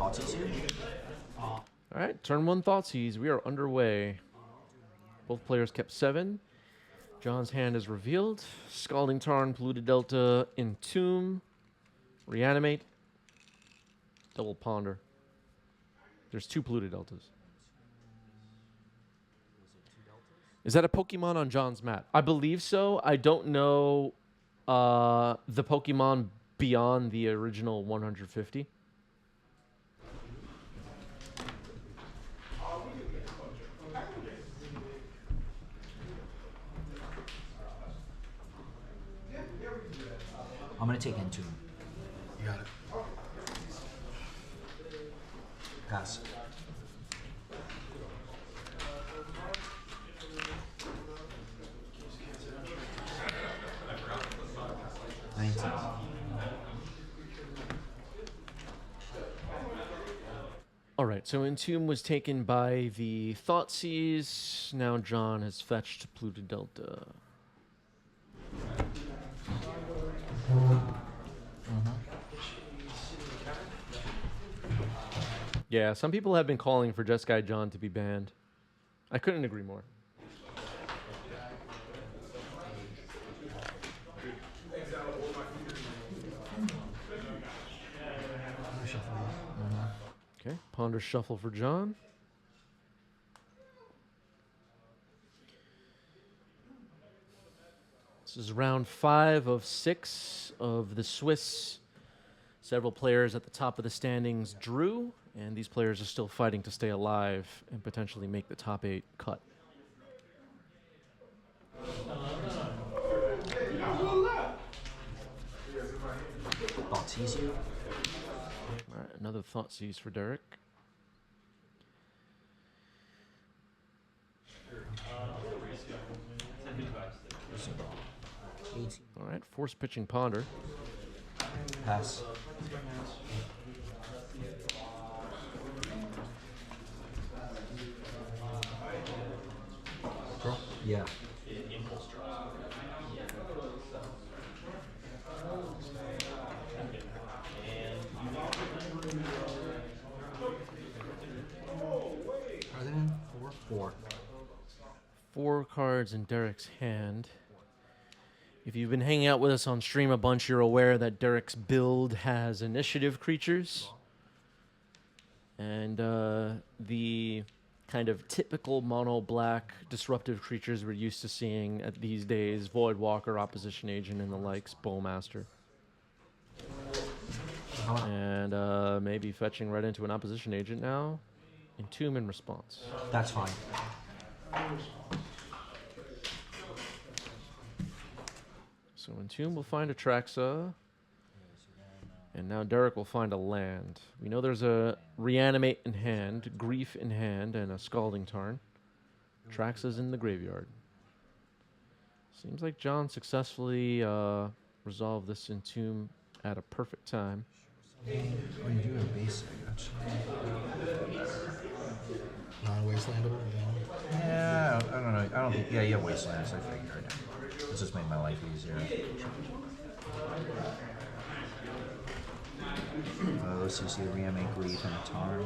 Thoughtseize you. All right, turn 1 Thoughtseize. We are underway. Both players kept 7. John's hand is revealed. Scalding Tarn, Polluted Delta, Entomb, Reanimate, Double Ponder. There's 2 Polluted Deltas. Is that a Pokemon on John's mat? I believe so. I don't know the Pokemon beyond the original 150. I'm gonna take Entomb. You got it. Pass. All right, so Entomb was taken by the Thoughtseize. Now John has fetched Polluted Delta. Yeah, some people have been calling for Jeskai John to be banned. I couldn't agree more. Okay, Ponder Shuffle for John. This is round 5 of 6 of the Swiss. Several players at the top of the standings drew, and these players are still fighting to stay alive and potentially make the top 8 cut. Thoughtseize you. All right, another Thoughtseize for Derek. All right, Force Pitching Ponder. Pass. Yeah. Are they in? 4? 4 cards in Derek's hand. If you've been hanging out with us on stream a bunch, you're aware that Derek's build has initiative creatures. And the kind of typical mono-black disruptive creatures we're used to seeing at these days, Voidwalker, Opposition Agent, and the likes, Bowmaster. And maybe fetching right into an Opposition Agent now. Entomb in response. That's fine. So Entomb will find Atraxa. And now Derek will find a land. We know there's a Reanimate in hand, Grief in hand, and a Scalding Tarn. Atraxa's in the graveyard. Seems like John successfully resolved this Entomb at a perfect time. Oh, you do have basic, actually. Non-wastelandable? Yeah, I don't know. I don't think. Yeah, you have wastelands. I figured. This just made my life easier. Let's see, Reanimate, Grief, and a Tarn.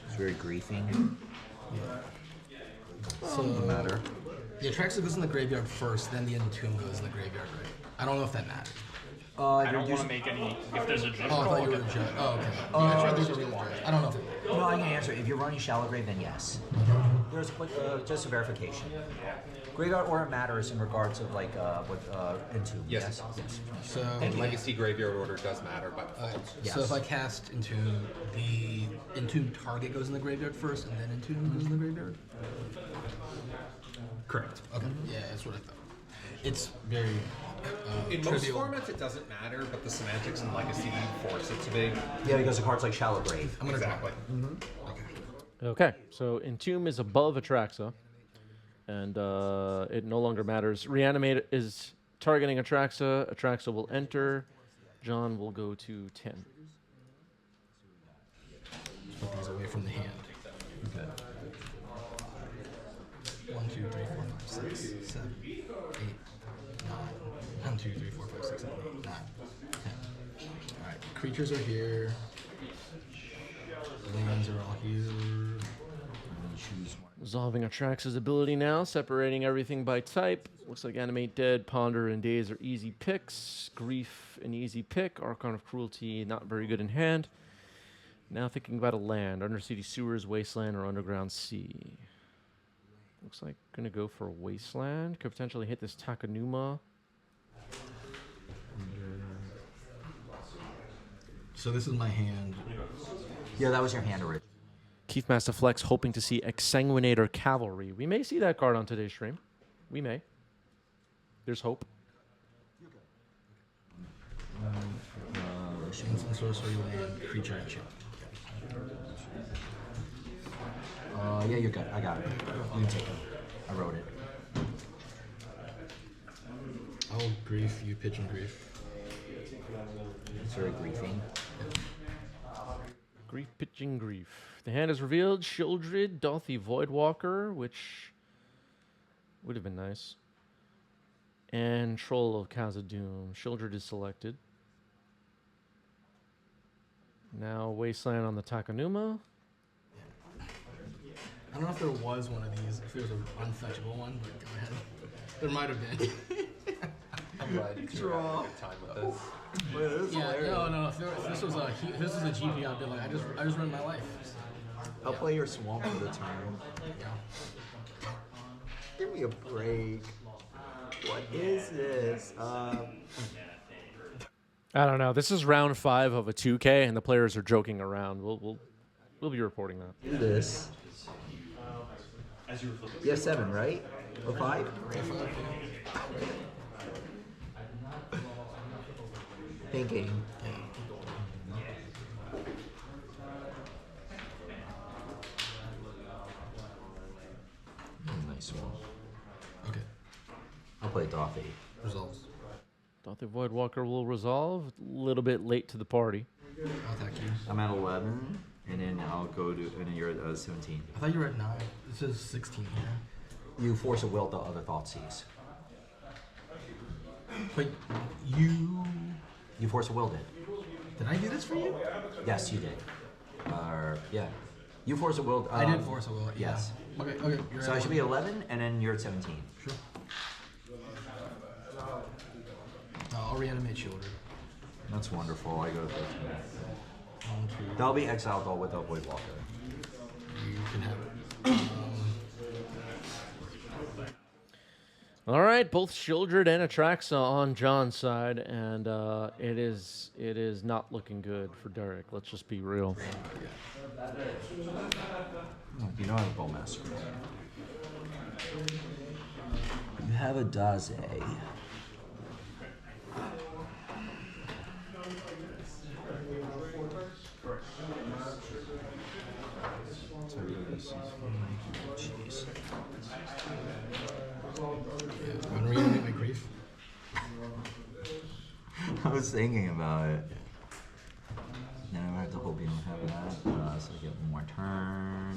It's very griefing. So, Doesn't matter. the Atraxa goes in the graveyard first, then the Entomb goes in the graveyard, right? I don't know if that matters. I don't want to make any. If there's a judge, Oh, I thought you were a judge. Oh, okay. I thought there's a real judge. I don't know if it No, I'm gonna answer. If you're running Shallow Grave, then yes. There's a quick, just a verification. Graveyard order matters in regards of like Entomb. Yes. Yes. So, Legacy graveyard order does matter by default. Yes. so if I cast Entomb, the Entomb target goes in the graveyard first, and then Entomb goes in the graveyard? Correct. Okay. Yeah, that's what I thought. It's very In most trivial. formats, it doesn't matter, but the semantics in Legacy force it to be. Yeah, because the cards like Shallow Grave. I'm gonna Exactly. Okay. Okay, so Entomb is above Atraxa, and it no longer matters. Reanimate is targeting Atraxa. Atraxa will enter. John will go to 10. Put these away from the hand. Okay. 1, 2, 3, 4, 5, 6, 7, 8, 9. 1, 2, 3, 4, 5, 6, 7, 8, 9, 10. Alright, creatures are here. Lands are all here. I'm gonna choose one. Resolving Atraxa's ability now, separating everything by type. Looks like Animate Dead, Ponder, and Daze are easy picks. Grief, an easy pick. Archon of Cruelty, not very good in hand. Now thinking about a land. Undercity Sewers, Wasteland, or Underground Sea. Looks like going to go for a Wasteland. Could potentially hit this Takanuma. So this is my hand. Yeah, that was your hand originally. Keithmaster Flex hoping to see Exsanguinator Cavalry. We may see that card on today's stream. We may. There's hope. Instant sorcery land, creature and chip. Yeah, you're good. I got it. You can take it. I wrote it. Oh, grief. You pitch and grief. It's very griefing. Grief, pitching grief. The hand is revealed. Shieldred, Dolthy Voidwalker, which would have been nice. And Troll of Khazad-dûm. Shieldred is selected. Now Wasteland on the Takanuma. I don't know if there was one of these, if there was an unfetchable one, but go ahead. There might have been. I'm glad you two are having a good time with this. Yeah, no. If this was a GP, I'd be like, I just ruined my life. I'll play your swamp for the turn. Yeah. Give me a break. What is this? I don't know. This is round 5 of a 2K, and the players are joking around. We'll be reporting that. This. You have 7, right? Or 5? Thinking. Nice one. Okay. I'll play Dolphy. Results. Dolthy Voidwalker will resolve. A little bit late to the party. I'll attack you. I'm at 11, and then I'll go to, and then you're at 17. I thought you were at 9. It says 16 here. You force a will to other Thoughtseize. But you... You force a will did. Did I do this for you? Yes, you did. Yeah. You force a will. I did force a will. Yeah. Yes. Okay. You're So at I should be 11, and then you're at 17. Sure. I'll reanimate Shieldred. That's wonderful. I go to 13. 1, 2. That'll be exiled all with a Voidwalker. You can have it. All right, both Shieldred and Atraxa on John's side, and it is not looking good for Derek. Let's just be real. You don't have a Bowmaster. You have a Daze. Jeez. I'm gonna reanimate my grief. I was thinking about it. Then I have to hope you don't have that, so I get one more turn.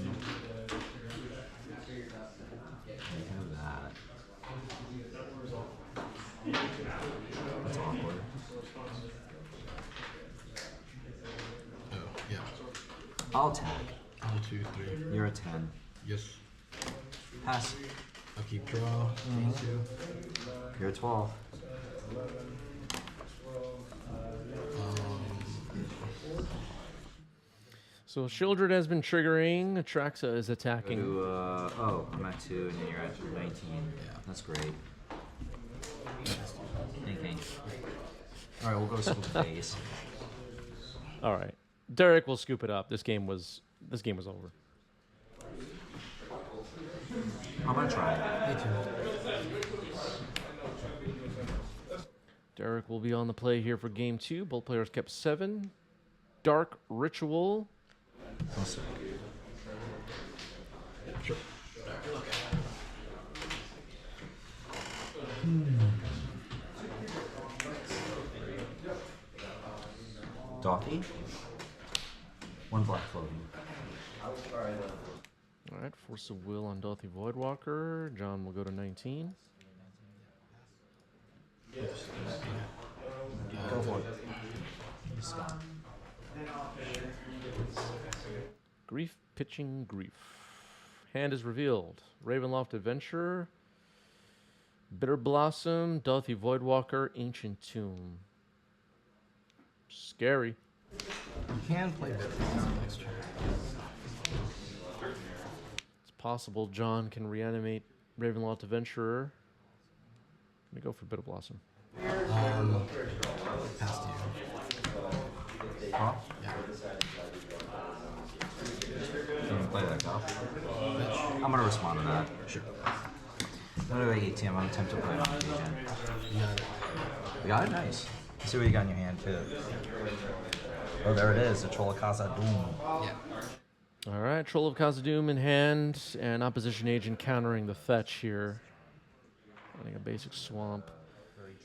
You have that. That's awkward. Oh, yeah. I'll attack. 1, 2, 3. You're a 10. Yes. Pass. I'll keep draw. 2. You're a 12. So Shieldred has been triggering. Atraxa is attacking. I'm at 2, and then you're at 19. Yeah. That's great. Thinking. All right, we'll go scoop phase. All right, Derek will scoop it up. This game was over. I'm gonna try it. Me too. Derek will be on the play here for game 2. Both players kept 7. Dark Ritual. Awesome. Sure. Dolphy. 1 black floating. All right, Force of Will on Dolthy Voidwalker. John will go to 19. Go for it. Scott. Grief pitching grief. Hand is revealed. Ravenloft Adventurer. Bitter Blossom. Dorothy Voidwalker. Ancient Tomb. Scary. You can play Bitter next turn. It's possible John can reanimate Ravenloft Adventurer. Let me go for Bitter Blossom. Pass to you. Huh? Yeah. Can you play that go? I'm gonna respond to that. Sure. No, 18. I'm gonna attempt to play an agent. You got it. You got it? Nice. Let's see what you got in your hand, too. Oh, there it is. The Troll of Khazad-dûm. Yeah. All right, Troll of Khazad-dûm in hand, and opposition agent countering the fetch here. Running a basic swamp.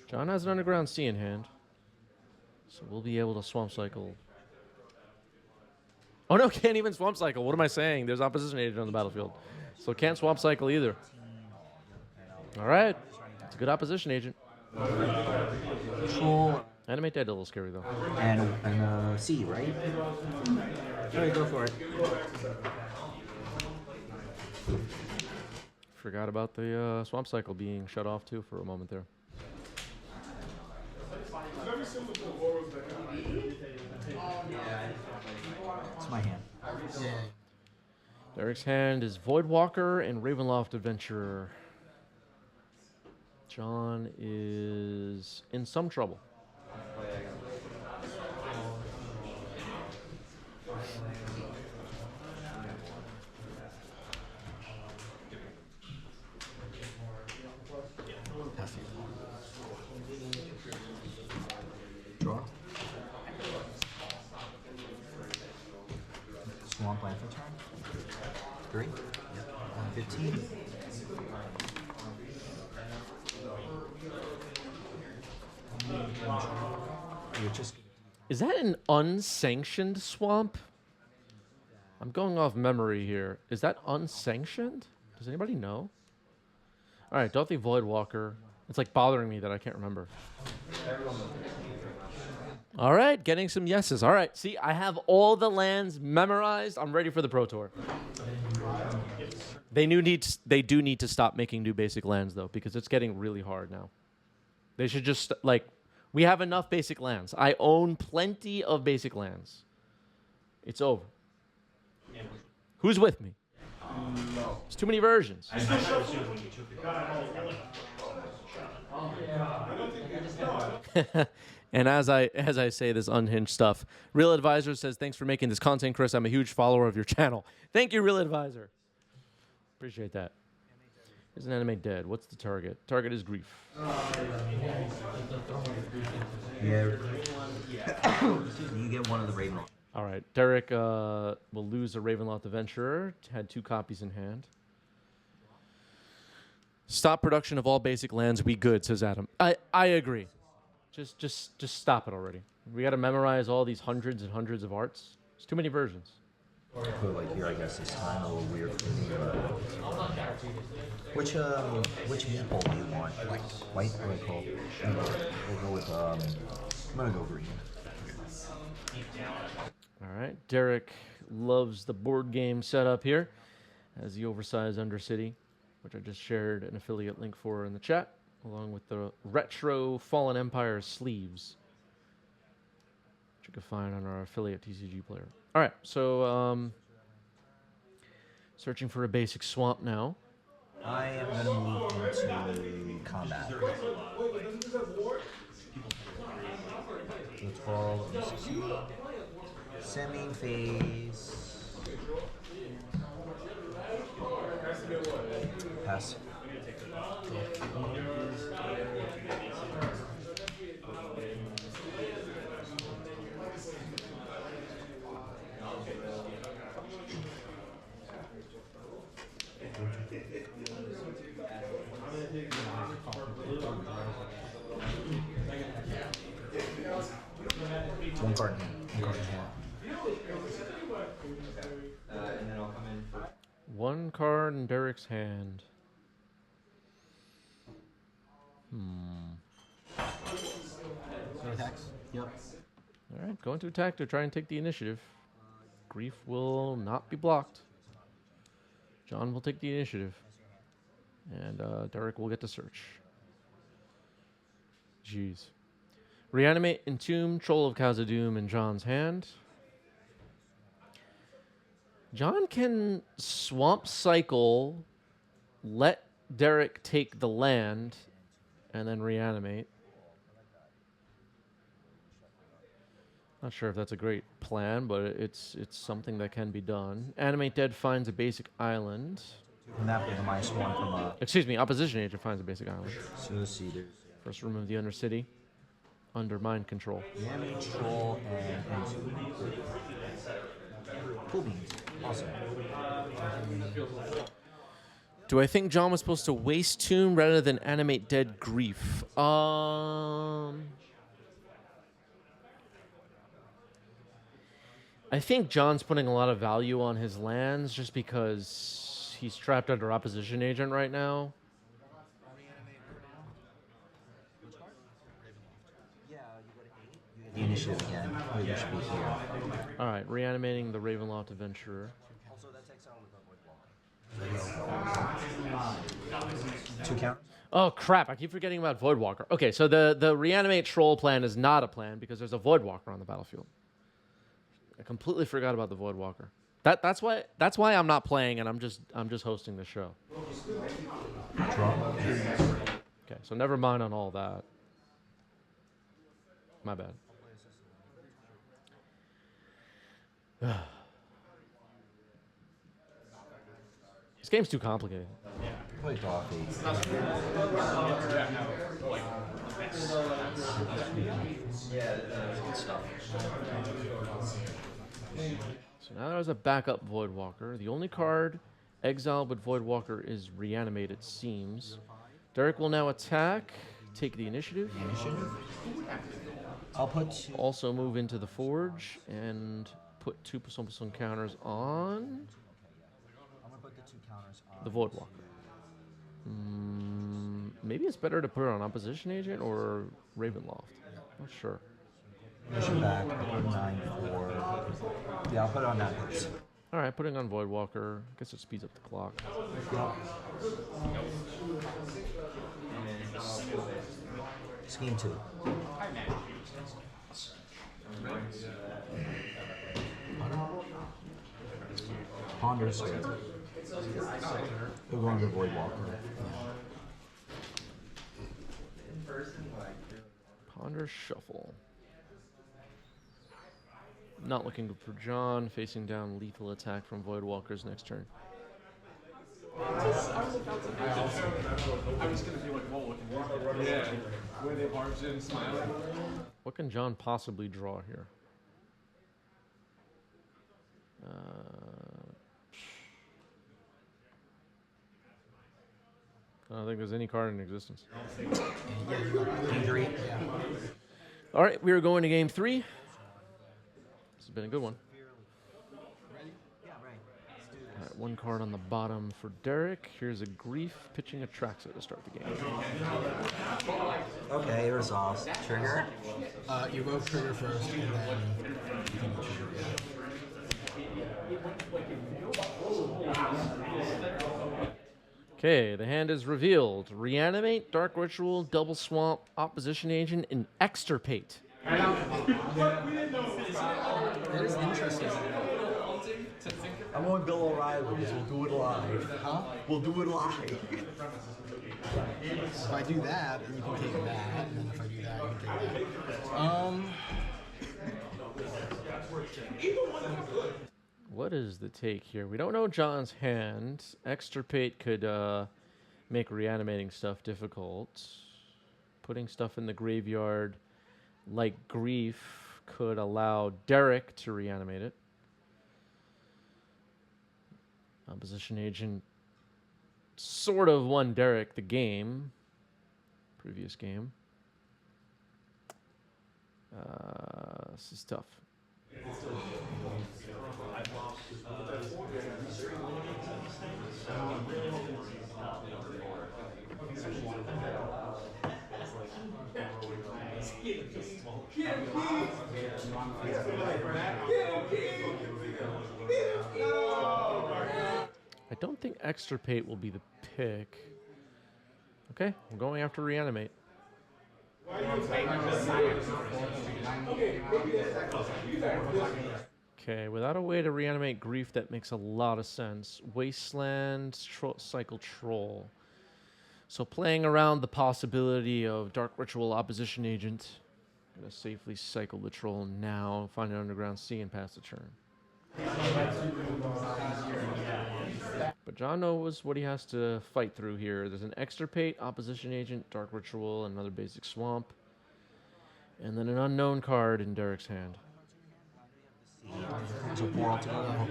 John has an underground sea in hand, so we'll be able to swamp cycle. Oh no, can't even swamp cycle. What am I saying? There's opposition agent on the battlefield, so can't swamp cycle either. All right, it's a good opposition agent. Troll. Animate Dead a little scary though. And C, right? Alright, go for it. Forgot about the swamp cycle being shut off too for a moment there. It's my hand. Yeah. Derek's hand is Voidwalker and Ravenloft Adventurer. John is in some trouble. Pass to you. Draw. Swamp land for turn. 3. 15. You're just. Is that an unsanctioned swamp? I'm going off memory here. Is that unsanctioned? Does anybody know? All right, Dorothy Voidwalker. It's like bothering me that I can't remember. All right, getting some yeses. All right, see, I have all the lands memorized. I'm ready for the Pro Tour. They do need to stop making new basic lands, though, because it's getting really hard now. They should just, like, we have enough basic lands. I own plenty of basic lands. It's over. Who's with me? No. There's too many versions. And as I say this unhinged stuff, Real Advisor says, thanks for making this content, Chris. I'm a huge follower of your channel. Thank you, Real Advisor. Appreciate that. Here's an Animate Dead. What's the target? Target is grief. Yeah. You get one of the Raven. All right. Derek will lose a Ravenloft Adventurer. Had 2 copies in hand. Stop production of all basic lands. We good, says Adam. I agree. Just stop it already. We got to memorize all these hundreds and hundreds of arts. There's too many versions. Put like here, I guess this time a little weird for me. Which meeple do you want? White or cold? We'll go with I'm gonna go green. All right. Derek loves the board game setup here. Has the oversized Undercity, which I just shared an affiliate link for in the chat, along with the retro Fallen Empire sleeves, which you can find on our affiliate TCG player. All right, so searching for a basic swamp now. I am gonna move into combat. Let's roll. Semi-phase. Pass. One card in hand. One card in hand. And then I'll come in for. 1 card in Derek's hand. No attacks? Yep. All right, going to attack to try and take the initiative. Grief will not be blocked. John will take the initiative. And Derek will get to search. Jeez. Reanimate, Entomb, Troll of Khazad-dûm in John's hand. John can Swamp Cycle, let Derek take the land, and then reanimate. Not sure if that's a great plan, but it's something that can be done. Animate Dead finds a basic island. From that being a -1 from Excuse me, Opposition Agent finds a basic island. so let's see, there's First, remove the Undercity. Under mind control. damage, troll, and cool beans. Awesome. Do I think John was supposed to waste Tomb rather than animate Dead Grief? I think John's putting a lot of value on his lands just because he's trapped under Opposition Agent right now. The initiative again. Maybe should be here. All right, reanimating the Ravenloft Adventurer. Also, that takes out the 2 count. Oh crap! I keep forgetting about Voidwalker. Okay, so the reanimate troll plan is not a plan because there's a Voidwalker on the battlefield. I completely forgot about the Voidwalker. That's why I'm not playing and I'm just hosting the show. Draw. Okay, so never mind on all that. My bad. This game's too complicated. Play draw 8. So now there's a backup Voidwalker. The only card exiled with Voidwalker is Reanimate, it seems. Derek will now attack, take the initiative. I'll put Also move into the Forge and put 2 +1/+1 counters on I'm gonna put the 2 counters on the Voidwalker. Maybe it's better to put it on Opposition Agent or Ravenloft. Not sure. mission back. I'll put 9 for. Yeah, I'll put it on that first. All right, putting on Voidwalker. Guess it speeds up the clock. Scheme 2. Ponder straight. He'll go under Voidwalker. Ponder Shuffle. Not looking good for John. Facing down lethal attack from Voidwalkers next turn. I was gonna be like, whoa, yeah. Were they arms in smiling? What can John possibly draw here? I don't think there's any card in existence. Injury. Yeah. All right, we are going to game 3. This has been a good one. All right, 1 card on the bottom for Derek. Here's a Grief pitching a Traxa to start the game. Okay, it resolves. Trigger. You go trigger first, and then you can trigger. Okay, the hand is revealed. Reanimate, Dark Ritual, Double Swamp, Opposition Agent, and Extirpate. That is interesting. I'm going Bill O'Reilly because we'll do it live. Huh? We'll do it live. If I do that, then you can take that, and then if I do that, you can take that. What is the take here? We don't know John's hand. Extirpate could make reanimating stuff difficult. Putting stuff in the graveyard, like Grief, could allow Derek to reanimate it. Opposition Agent sort of won Derek the game. Previous game. This is tough. I don't think extirpate will be the pick. Okay, we're going after reanimate. Okay, without a way to reanimate grief, that makes a lot of sense. Wasteland cycle troll. So playing around the possibility of Dark Ritual Opposition Agent. Gonna safely cycle the troll now, find an underground sea, and pass the turn. But John knows what he has to fight through here. There's an extirpate, opposition agent, Dark Ritual, another basic swamp, and then an unknown card in Derek's hand. So 4 altogether.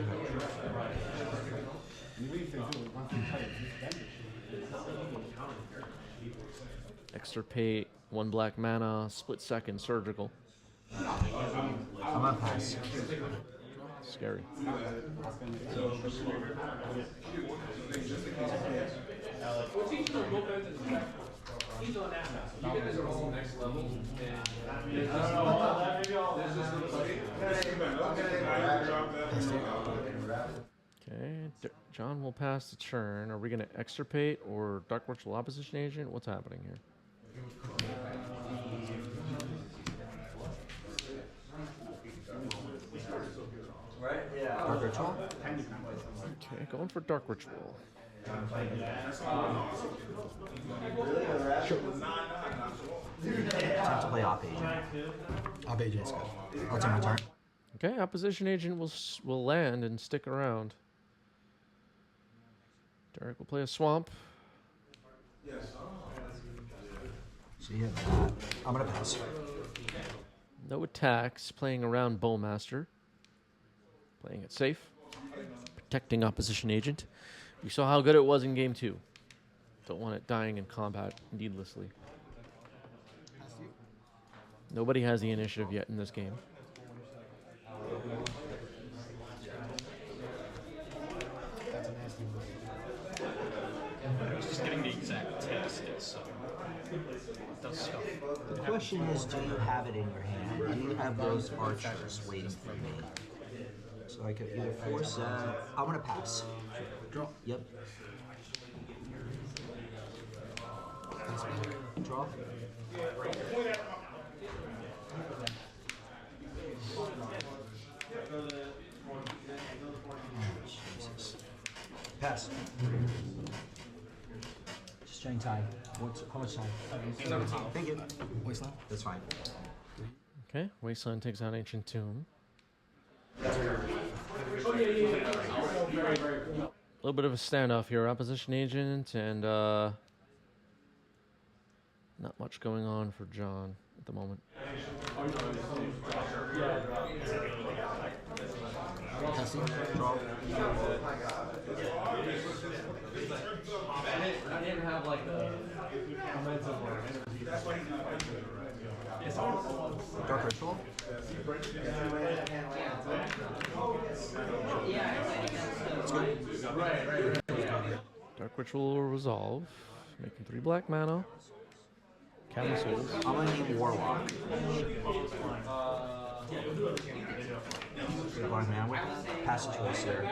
Extirpate, 1 black mana, split second, surgical. I'm gonna pass. Scary. Okay, John will pass the turn. Are we going to extirpate or Dark Ritual Opposition Agent? What's happening here? Right? Yeah. Dark Ritual? Okay, going for Dark Ritual. Time to play Op Agent. Op Agent's good. I'll take my turn. Okay, Opposition Agent will land and stick around. Derek will play a swamp. So you have that. I'm gonna pass. No attacks, playing around Bowmaster. Playing it safe. Protecting Opposition Agent. We saw how good it was in game 2. Don't want it dying in combat needlessly. Nobody has the initiative yet in this game. Just getting the exact text is does stuff. The question is, do you have it in your hand? Do you have those archers waiting for me? So I could either force that. I'm gonna pass. Draw. Yep. Draw. Jesus. Pass. Just checking time. How much time? 17. Thank you. Wasteland. That's fine. Okay, Wasteland takes out Ancient Tomb. A little bit of a standoff here. Opposition Agent and not much going on for John at the moment. Passing. Draw. I didn't have like a momentum or Dark Ritual. Dark Ritual will resolve, making 3 black mana. Cancels. I'm gonna need Warlock. Blind man with Passageway Seer.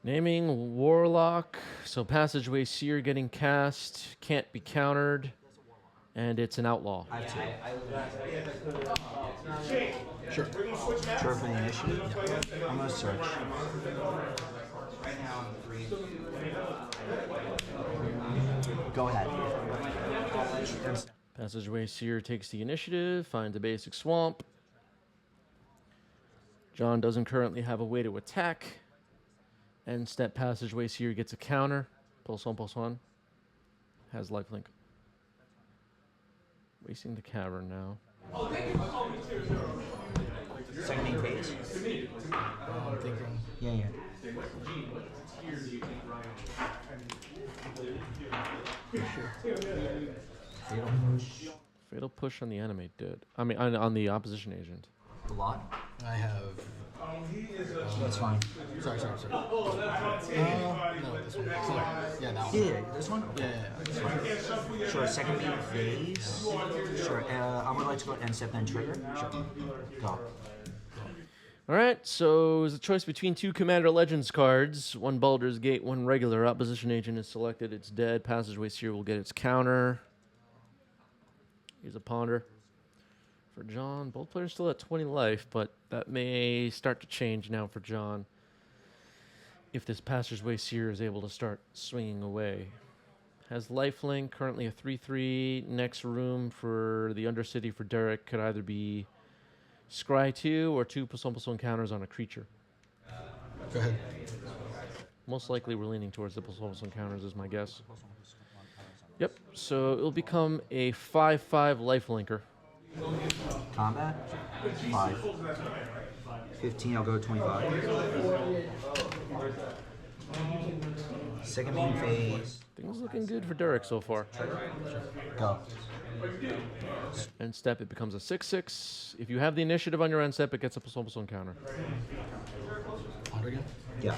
Naming Warlock, so Passageway Seer getting cast, can't be countered, and it's an outlaw. I have 2. Sure. Sure for the initiative? I'm gonna search. Go ahead. Passageway Seer takes the initiative, finds a basic swamp. John doesn't currently have a way to attack. End step Passageway Seer gets a counter. +1/+1. Has lifelink. Wasting the cavern now. Second main phase? I'm thinking. Yeah. Fatal push. Fatal push on the enemy did. I mean, on the opposition agent. A lot? I have That's fine. Sorry. No, this one. Sorry. Yeah, that one. Yeah, this one? Okay. Yeah. Sure, second main phase. Sure, I would like to go end step then trigger. Sure. Go. All right, so it's a choice between 2 Commander Legends cards. 1 Baldur's Gate, 1 regular. Opposition agent is selected. It's dead. Passageway Seer will get its counter. Here's a ponder. For John, both players still at 20 life, but that may start to change now for John if this Passageway Seer is able to start swinging away. Has lifelink, currently a 3/3. Next room for the Undercity for Derek could either be Scry 2 or 2+1/+1 encounters on a creature. Go ahead. Most likely we're leaning towards the +1/+1 encounters is my guess. Yep, so it'll become a 5/5 lifelinker. Combat? 5. 15, I'll go 25. Second main phase. Things looking good for Derek so far. Go. End step, it becomes a 6/6. If you have the initiative on your end step, it gets a +1/+1 counter. Ponder again? Yeah.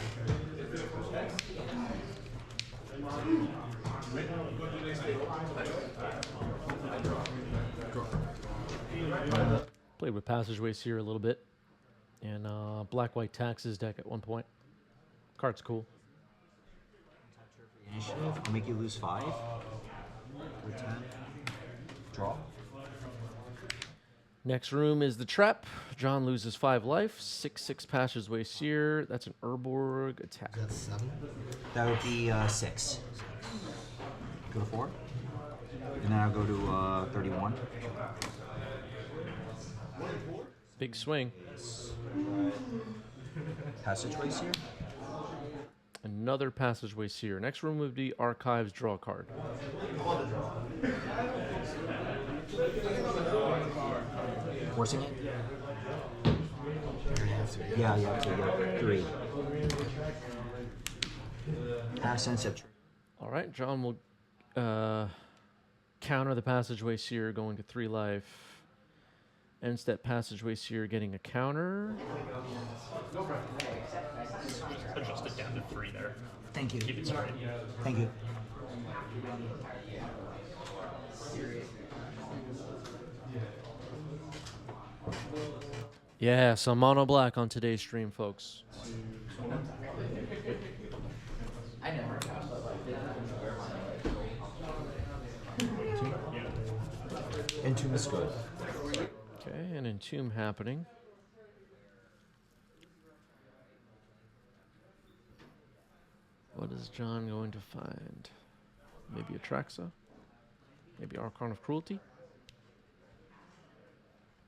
Draw. Played with Passageway Seer a little bit. And Black-White Taxes deck at one point. Card's cool. Initiative, I'll make you lose 5. Or 10. Draw. Next room is the trap. John loses 5 life. 6/6 Passageway Seer. That's an Urborg attack. That's 7. That would be 6. Go to 4. And then I'll go to 31. Big swing. Passageway here. Another Passageway Seer. Next room would be Archives, draw a card. Forcing it? You have to. Yeah, you have to. Yeah. 3. Pass and step. All right, John will counter the Passageway Seer, going to 3 life. End step Passageway Seer getting a counter. Adjust it down to 3 there. Thank you. Keep it straight. Thank you. Yeah, some mono black on today's stream, folks. Entomb is good. Okay, an Entomb happening. What is John going to find? Maybe Atraxa? Maybe Archon of Cruelty?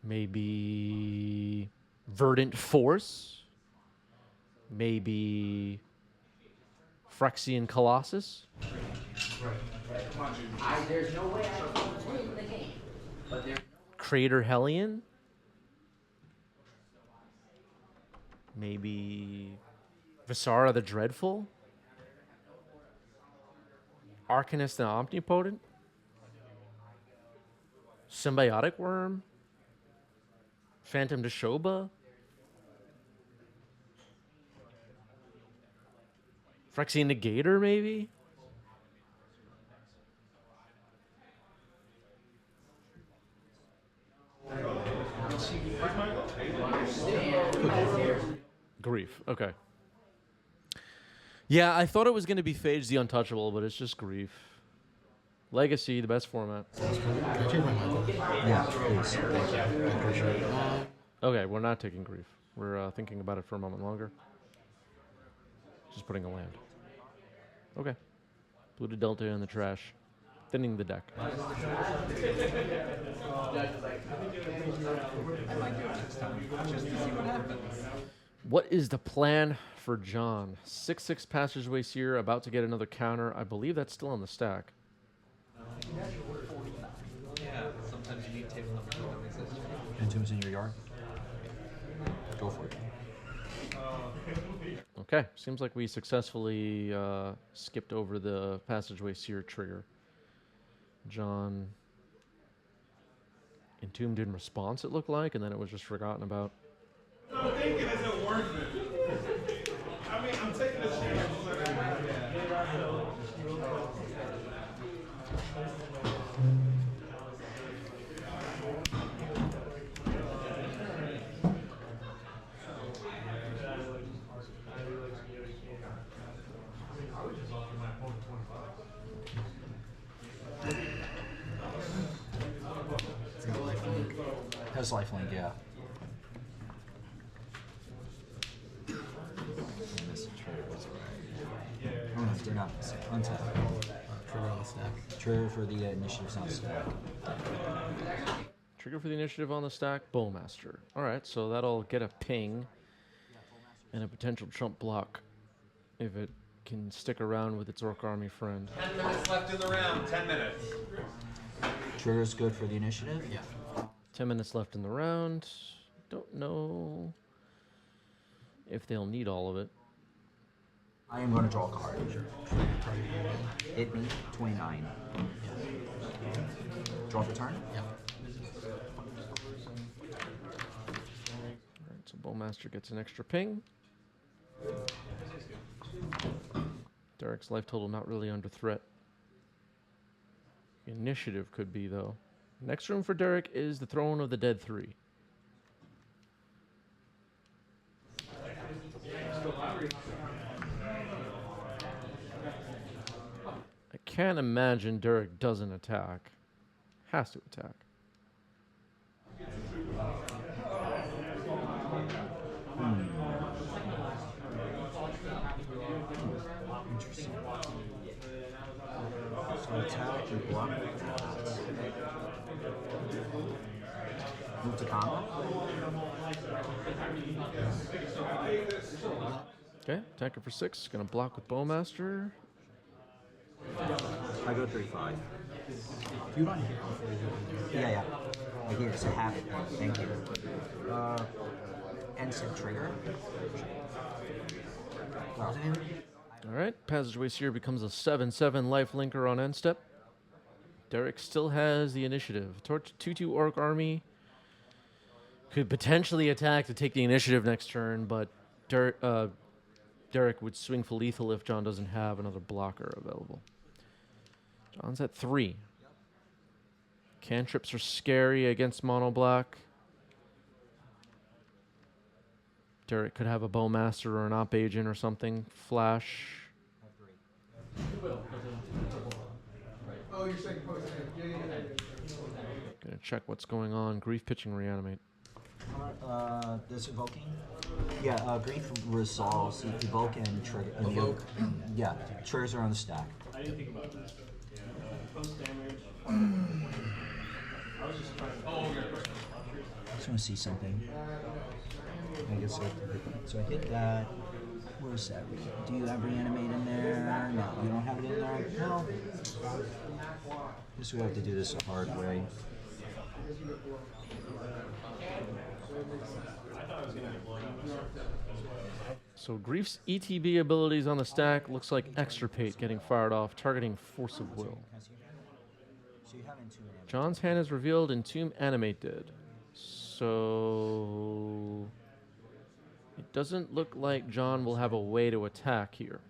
Maybe Verdant Force? Maybe Phyrexian Colossus? There's no way I can win the game, but there's Crater Hellion? Maybe Visara the Dreadful? Arcanist the Omnipotent? Symbiotic Worm? Phantom Deshoba? Phyrexian Negator, maybe? Grief, okay. Yeah, I thought it was going to be Phage the Untouchable, but it's just Grief. Legacy, the best format. Can I change my mind? Yeah, please. I appreciate it. Okay, we're not taking Grief. We're thinking about it for a moment longer. Just putting a land. Okay. Blue to Delta in the trash. Thinning the deck. What is the plan for John? 6/6 Passageway Seer, about to get another counter. I believe that's still on the stack. Yeah, sometimes you need table number 2 that exists. Entomb's in your yard. Go for it. Okay, seems like we successfully skipped over the Passageway Seer trigger. John entombed in response, it looked like, and then it was just forgotten about. No, thinking isn't worth it. I mean, I'm taking a chance. It's got lifelink. Has lifelink, yeah. Miss the trigger, that's right. Oh no, did not miss it. Untap. Trigger on the stack. Trigger for the initiative sound stack. Trigger for the initiative on the stack, Bowmaster. Alright, so that'll get a ping and a potential trump block if it can stick around with its Orc Army friend. 10 minutes left in the round. 10 minutes. Trigger's good for the initiative? Yeah. 10 minutes left in the round. Don't know if they'll need all of it. I am going to draw a card. Sure. Target you again. Hit me, 29. Draw for turn? Yeah. Alright, so Bowmaster gets an extra ping. Derek's life total not really under threat. Initiative could be, though. Next room for Derek is the Throne of the Dead 3. I can't imagine Derek doesn't attack. Has to attack. Interesting. So attack and block. Move to combat. Okay, attacker for 6. Gonna block with Bowmaster. I go 3-5. If you want to hear before you go in there. Yeah. I hear it's a habit. Thank you. Instant trigger. Wow. Alright, Passageway Seer becomes a 7/7 life linker on end step. Derek still has the initiative. Torch 2/2 Orc Army could potentially attack to take the initiative next turn, but Derek would swing for lethal if John doesn't have another blocker available. John's at 3. Cantrips are scary against mono black. Derek could have a Bowmaster or an Op Agent or something. Flash. Oh, you're saying post. Yeah. Gonna check what's going on. Grief pitching reanimate. This evoking? Yeah, grief resolves, evoke and trigger. Evoke. Yeah, triggers are on the stack. I didn't think about that. Post damage. I was just trying to. Just want to see something. I guess so I hit that. Where's that? Do you have reanimate in there? No, you don't have it in there? No. Guess we have to do this the hard way. So Grief's ETB abilities on the stack looks like Extirpate getting fired off, targeting Force of Will. So you have Entomb and John's hand is revealed, Entomb Animate did. So it doesn't look like John will have a way to attack here.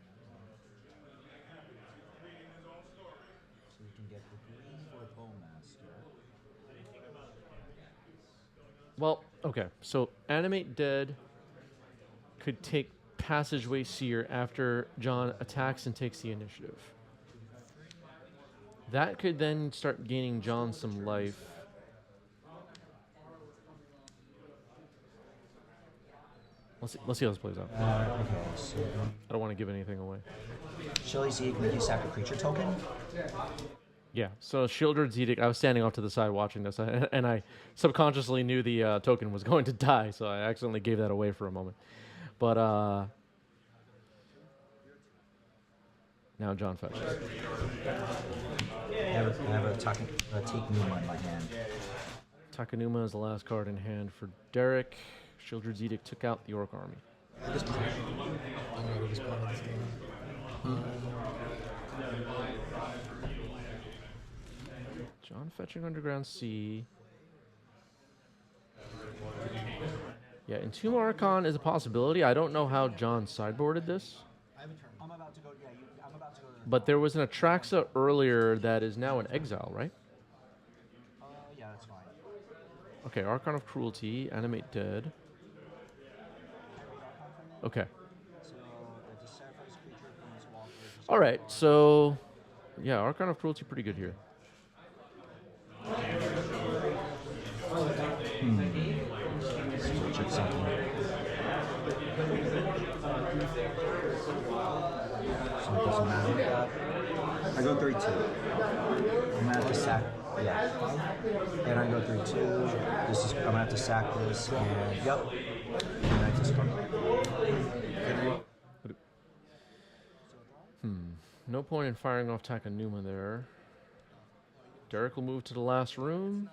so you can get the green or Bowmaster. Well, okay, so Animate Dead could take Passageway Seer after John attacks and takes the initiative. That could then start gaining John some life. Let's see how this plays out. Okay, so I don't want to give anything away. Shilly's Edict, make you sack a creature token. Yeah, so Shieldred's Edict, I was standing off to the side watching this, and I subconsciously knew the token was going to die, so I accidentally gave that away for a moment. But now John fetches. I have a take Numa in my hand. Takanuma is the last card in hand for Derek. Shieldred's Edict took out the Orc Army. I'm gonna go just play this game. John fetching Underground Sea. Yeah, Entomb Archon is a possibility. I don't know how John sideboarded this. I have a turn. I'm about to go. Yeah, I'm about to go. But there was an Atraxa earlier that is now in exile, right? Yeah, that's fine. Okay, Archon of Cruelty, Animate Dead. Okay. So it's a sacrifice creature from this walker. All right, so yeah, Archon of Cruelty pretty good here. Check something. So it doesn't matter. I go 3-2. I'm gonna have to sack. Yeah. And I go 3-2. This is. I'm gonna have to sack this. And yep. And I just No point in firing off Takanuma there. Derek will move to the last room,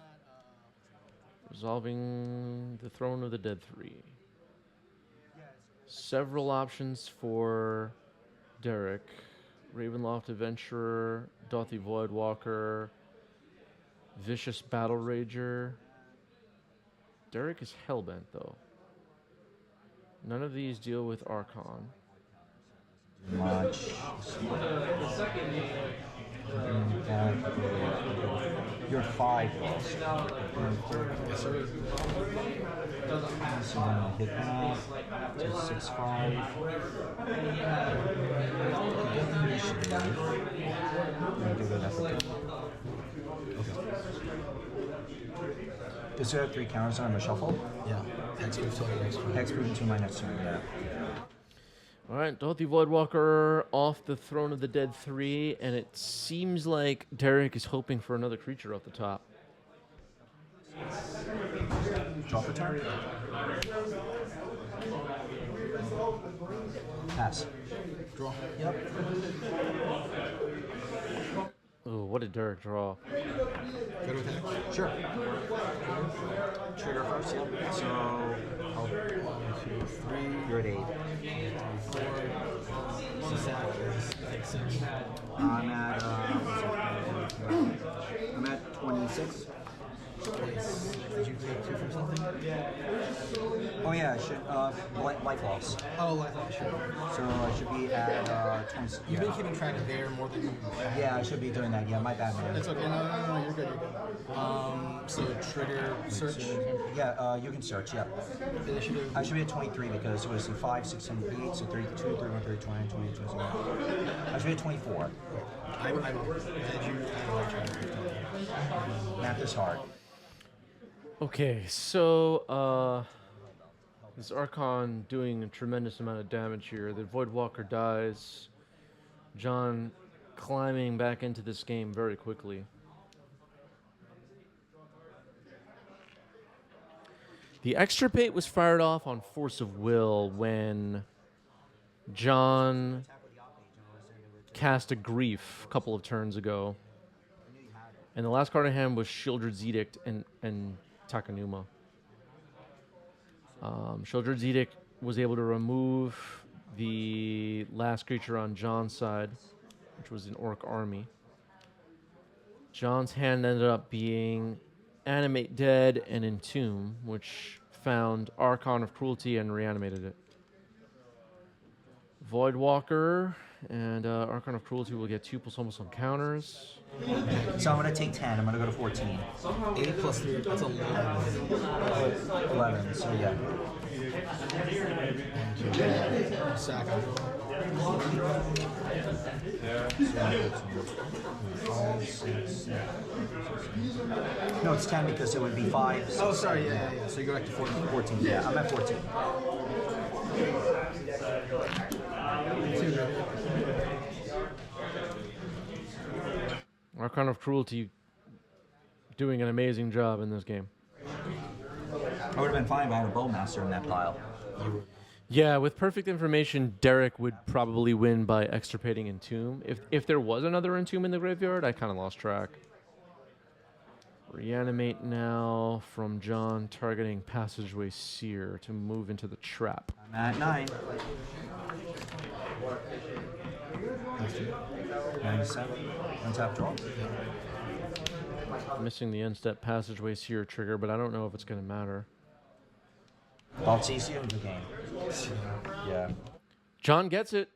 resolving the Throne of the Dead 3. Several options for Derek. Ravenloft Adventurer, Dothy Voidwalker, Vicious Battle Rager. Derek is hellbent though. None of these deal with Archon. much. You're 5 lost. Yes, sir. So I'm gonna hit that to 6-5. Does it have 3 counters on a shuffle? Yeah. Hexproof till your next turn. Hexproof until my next turn, yeah. Alright, Dothy Voidwalker off the Throne of the Dead 3, and it seems like Derek is hoping for another creature off the top. Draw for turn? Pass. Draw. Yep. Oh, what did Derek draw? Go to attack. Sure. Trigger first, yep. So, I'll 1, 2, 3. You're at 8. 4. So sack is like 6. I'm at 26. Did you take 2 from something? Oh yeah, I should, life loss. Oh, I thought sure. So I should be at, 20. You've been keeping track of there more than you have. Yeah, I should be doing that. Yeah, my bad, man. That's okay. No, you're good. So trigger, search, Yeah, you can search, yeah. initiative. I should be at 23 because it was 5, 6, 7, 8, so 32, 31, 30, 20, 20, 21. I should be at 24. I'm glad you tried to Math is hard. Okay, so this Archon doing a tremendous amount of damage here. The Voidwalker dies. John climbing back into this game very quickly. The extirpate was fired off on Force of Will when John cast a Grief a couple of turns ago. And the last card in hand was Shieldred's Edict and Takanuma. Shieldred's Edict was able to remove the last creature on John's side, which was an Orc army. John's hand ended up being Animate Dead and Entomb, which found Archon of Cruelty and reanimated it. Voidwalker and Archon of Cruelty will get 2 plus almost on counters. So I'm going to take 10. I'm going to go to 14. 8 plus 3, that's 11. 11, so yeah. Sack. No, it's 10 because it would be 5. Oh, sorry, yeah. So you go back to 14. 14, yeah. I'm at 14. Archon of Cruelty doing an amazing job in this game. I would have been fine if I had a Bowmaster in that pile. Yeah, with perfect information, Derek would probably win by extirpating Entomb. If there was another Entomb in the graveyard, I kind of lost track. Reanimate now from John, targeting Passageway Seer to move into the trap. I'm at 9. 97. Untap draw. Missing the end step Passageway Seer trigger, but I don't know if it's going to matter. Thoughts easier in the game. Yeah. John gets it.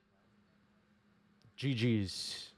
GG's.